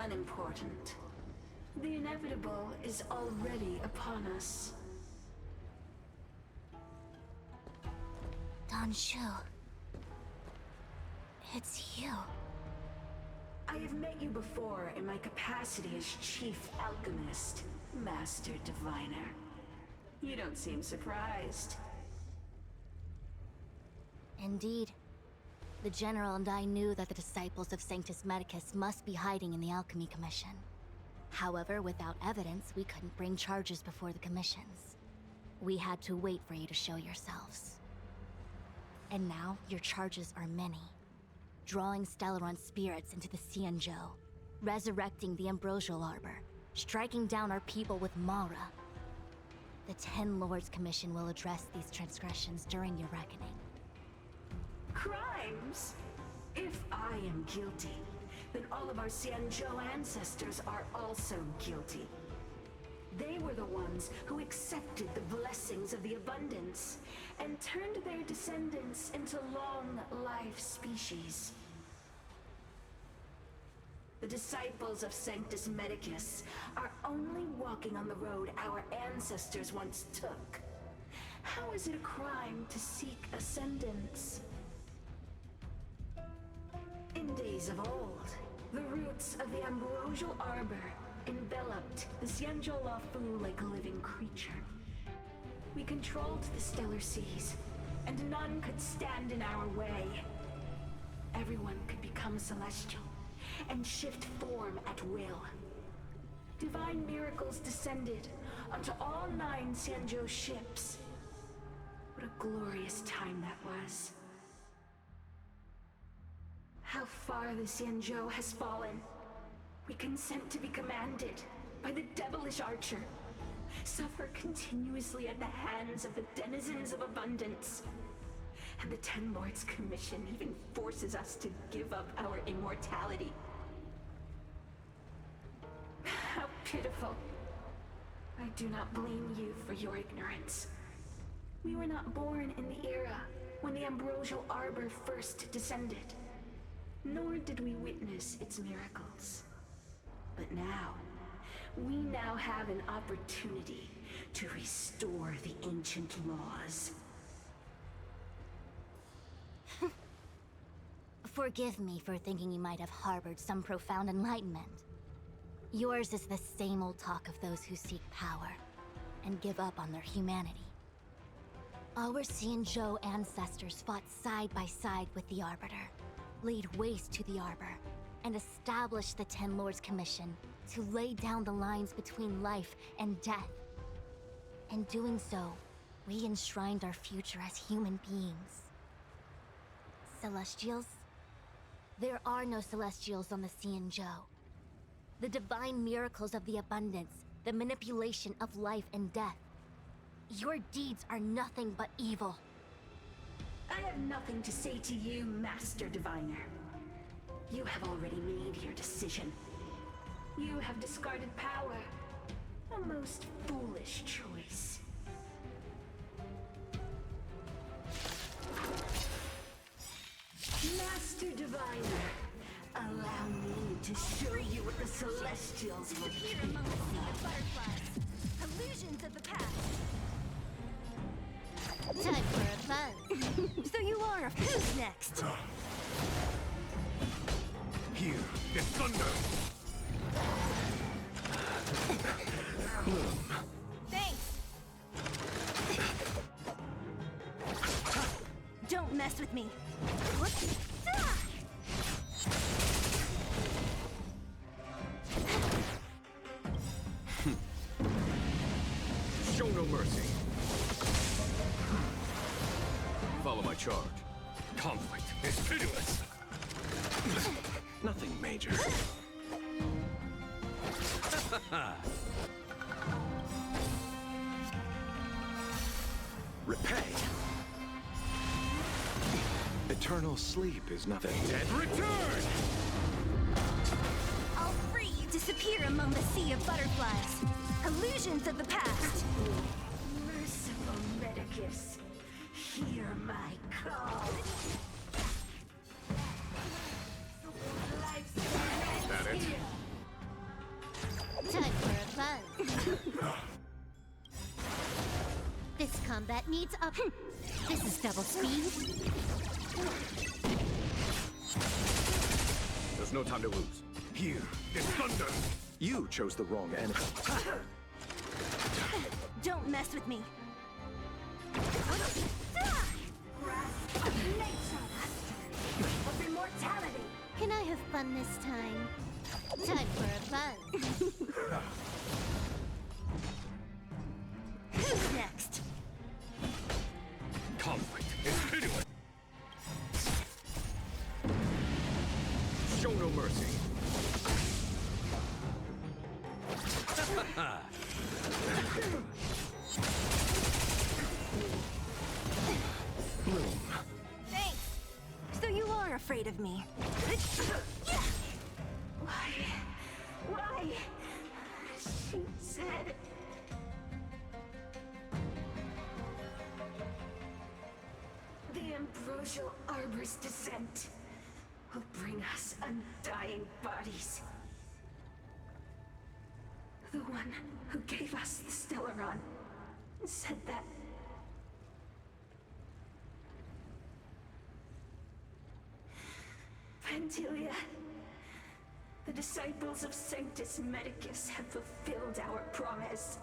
Unimportant. The inevitable is already upon us. Shu. It's you. I have met you before in my capacity as Chief Alchemist, Master Diviner. You don't seem surprised. Indeed. The General and I knew that the disciples of Sanctus Medicus must be hiding in the Alchemy Commission. However, without evidence, we couldn't bring charges before the commissions. We had to wait for you to show yourselves. And now, your charges are many. Drawing Stellaron spirits into the Xianzhou, resurrecting the Ambrosial Arbor, striking down our people with Mara. The Ten Lords Commission will address these transgressions during your reckoning. Crimes? If I am guilty, then all of our Xianzhou ancestors are also guilty. They were the ones who accepted the blessings of the abundance and turned their descendants into long-life species. The disciples of Sanctus Medicus are only walking on the road our ancestors once took. How is it a crime to seek ascendance? In days of old, the roots of the Ambrosial Arbor enveloped the Xianzhou Lafu like a living creature. We controlled the stellar seas, and none could stand in our way. Everyone could become celestial and shift form at will. Divine miracles descended onto all 9 Xianzhou ships. What a glorious time that was. How far the Xianzhou has fallen. We consent to be commanded by the devilish archer. Suffer continuously at the hands of the denizens of abundance. And the Ten Lords Commission even forces us to give up our immortality. How pitiful. I do not blame you for your ignorance. We were not born in the era when the Ambrosial Arbor first descended. Nor did we witness its miracles. But now, we now have an opportunity to restore the ancient laws. Forgive me for thinking you might have harbored some profound enlightenment. Yours is the same old talk of those who seek power and give up on their humanity. Our Xianzhou ancestors fought side by side with the Arbiter, laid waste to the Arbor, and established the Ten Lords Commission to lay down the lines between life and death. In doing so, we enshrined our future as human beings. Celestials? There are no Celestials on the Xianzhou. The divine miracles of the abundance, the manipulation of life and death. Your deeds are nothing but evil. I have nothing to say to you, Master Diviner. You have already made your decision. You have discarded power. A most foolish choice. Master Diviner, allow me to show you what the Celestials will Disappear do. among the sea of butterflies. Illusions of the past. Time for a buzz. So you are. Who's next? Here is thunder! Thanks. Don't mess with me. What? Ah! Show no mercy. Follow my charge. Conflict is pitiless. Nothing major. Repay. Eternal sleep is nothing. Dead return! I'll free you. Disappear among the sea of butterflies. Illusions of the past. Merciful Medicus, hear my call. Life's That it? here. that needs up. This is double speed. There's no time to lose. Here is thunder! You chose the wrong enemy. Don't mess with me. Wrath of nature, of immortality. Can I have fun this time? Time for a buzz. Who's next? Conflict is pitiless! Show no mercy! Bloom. Thanks. So you are afraid of me. Why? She said... The ambrosial arbor's descent will bring us undying bodies. The one who gave us the Stellaron said that... Pantilia, the disciples of Sanctus Medicus have fulfilled our promise.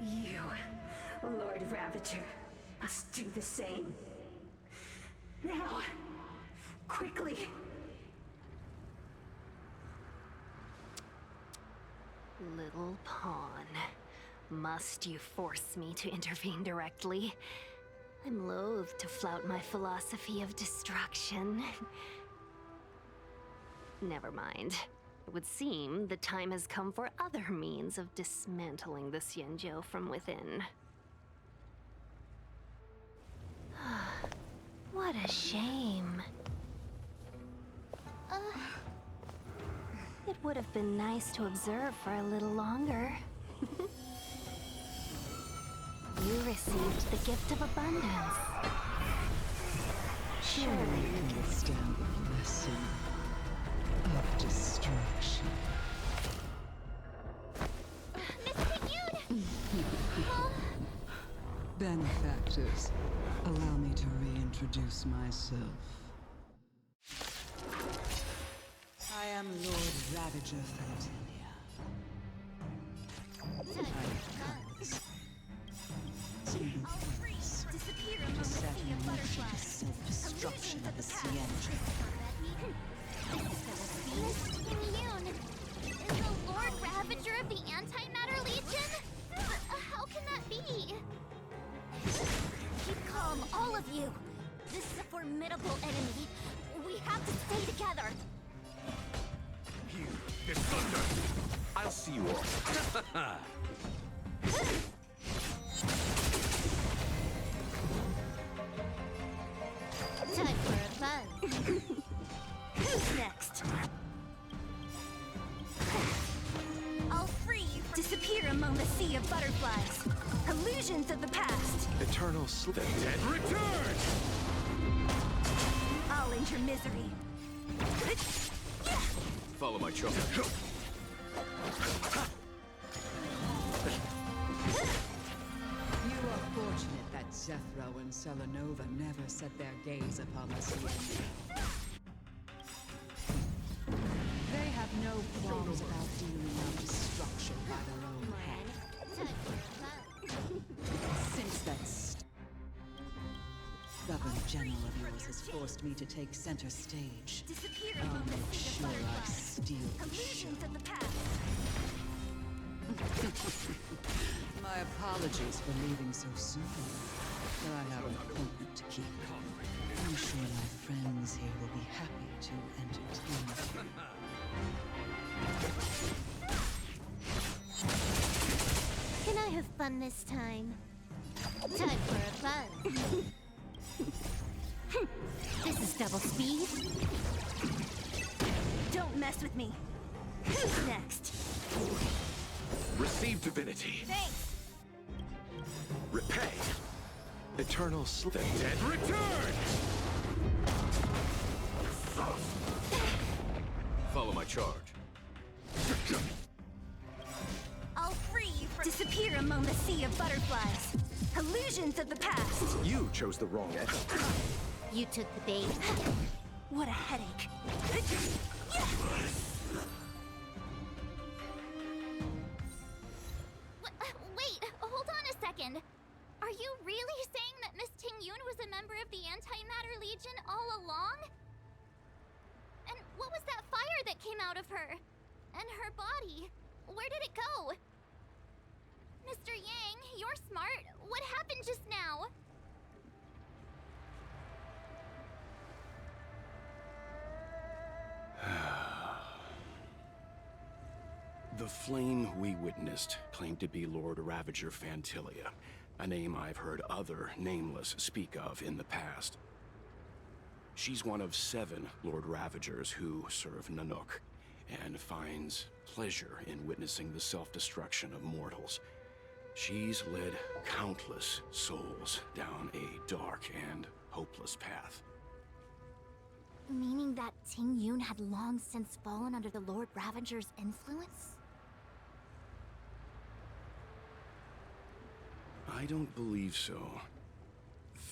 You, Lord Ravager, must do the same. Now, quickly. Little pawn. Must you force me to intervene directly? I'm loath to flout my philosophy of destruction. Never mind. It would seem the time has come for other means of dismantling the Xianzhou from within. What a shame. It would have been nice to observe for a little longer. You received the gift of abundance. Surely you can stand the blessing of destruction. Miss Tingyun! Benefactors, allow me to reintroduce myself. I am Lord Ravager Fantilia. I have come Disappear to among the set sea in of motion the butterflies. self-destruction of the Miss Xianzhou. Tingyun! Is the Lord Ravager of the Antimatter Legion? How can that be? Keep calm, all of you. This is a formidable enemy. We have to stay together. Here is thunder! I'll see you all. Time for a buzz. Who's next? I'll free you from... Disappear among the sea of butterflies. Illusions of the past. Eternal sleep. The dead return! I'll end your misery. Follow my charge. You are fortunate that Zethro and Selenova never set their gaze upon the Xianzhou. They have no qualms about dealing out destruction by their own hand. Time for a buzz. Since that stubborn general of yours has forced me to take center stage, Disappear I'll among the make sea sure of I butterflies. steal the show. Illusions of the past. My apologies for leaving so soon, but I have an appointment to keep. I'm sure my friends here will be happy to entertain you. Can I have fun this time? Time for a buzz. This is double speed. Don't mess with me. Who's next? Receive divinity. Thanks. Repay. Eternal sleep. The dead return! Follow my charge. I'll free you from... Disappear among among the sea of butterflies. Illusions of the past. You chose the wrong enemy. You took the bait. What a headache. Wait, hold on a second. Are you really saying that Miss Tingyun was a member of the Antimatter Legion all along? And what was that fire that came out of her? And her body? Where did it go? Mr. Yang, you're smart. What happened just now? The flame we witnessed claimed to be Lord Ravager Fantilia, a name I've heard other nameless speak of in the past. She's one of 7 Lord Ravagers who serve Nanook, and finds pleasure in witnessing the self-destruction of mortals. She's led countless souls down a dark and hopeless path. Meaning that Tingyun had long since fallen under the Lord Ravager's influence? I don't believe so.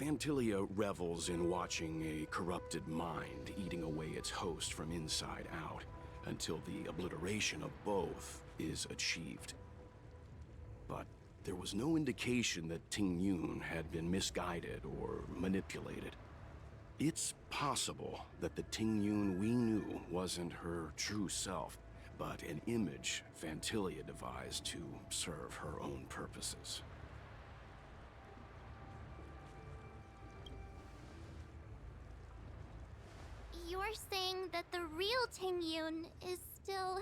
Fantilia revels in watching a corrupted mind eating away its host from inside out, until the obliteration of both is achieved. But there was no indication that Tingyun had been misguided or manipulated. It's possible that the Tingyun we knew wasn't her true self, but an image Fantilia devised to serve her own purposes. You're saying that the real Tingyun is still...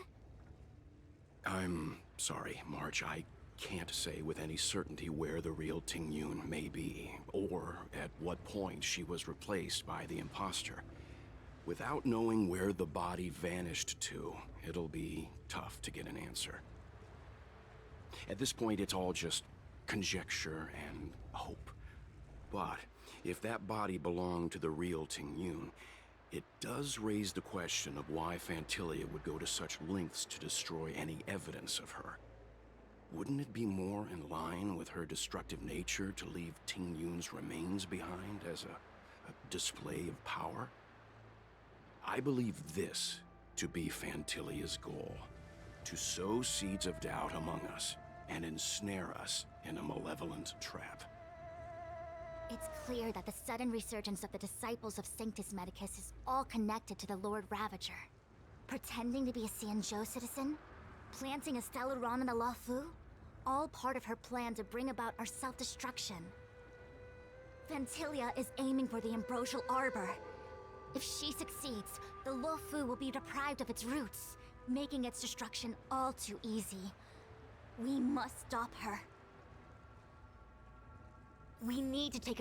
I'm sorry, March. I can't say with any certainty where the real Tingyun may be, or at what point she was replaced by the imposter. Without knowing where the body vanished to, it'll be tough to get an answer. At this point, it's all just conjecture and hope. But if that body belonged to the real Tingyun, it does raise the question of why Fantilia would go to such lengths to destroy any evidence of her. Wouldn't it be more in line with her destructive nature to leave Tingyun's remains behind as a display of power? I believe this to be Fantilia's goal: to sow seeds of doubt among us and ensnare us in a malevolent trap. It's clear that the sudden resurgence of the disciples of Sanctus Medicus is all connected to the Lord Ravager. Pretending to be a Xianzhou citizen, planting a Stellaron in the Luofu, all part of her plan to bring about our self-destruction. Fantilia is aiming for the Ambrosial Arbor. If she succeeds, the Luofu will be deprived of its roots, making its destruction all too easy. We must stop her. We need to take a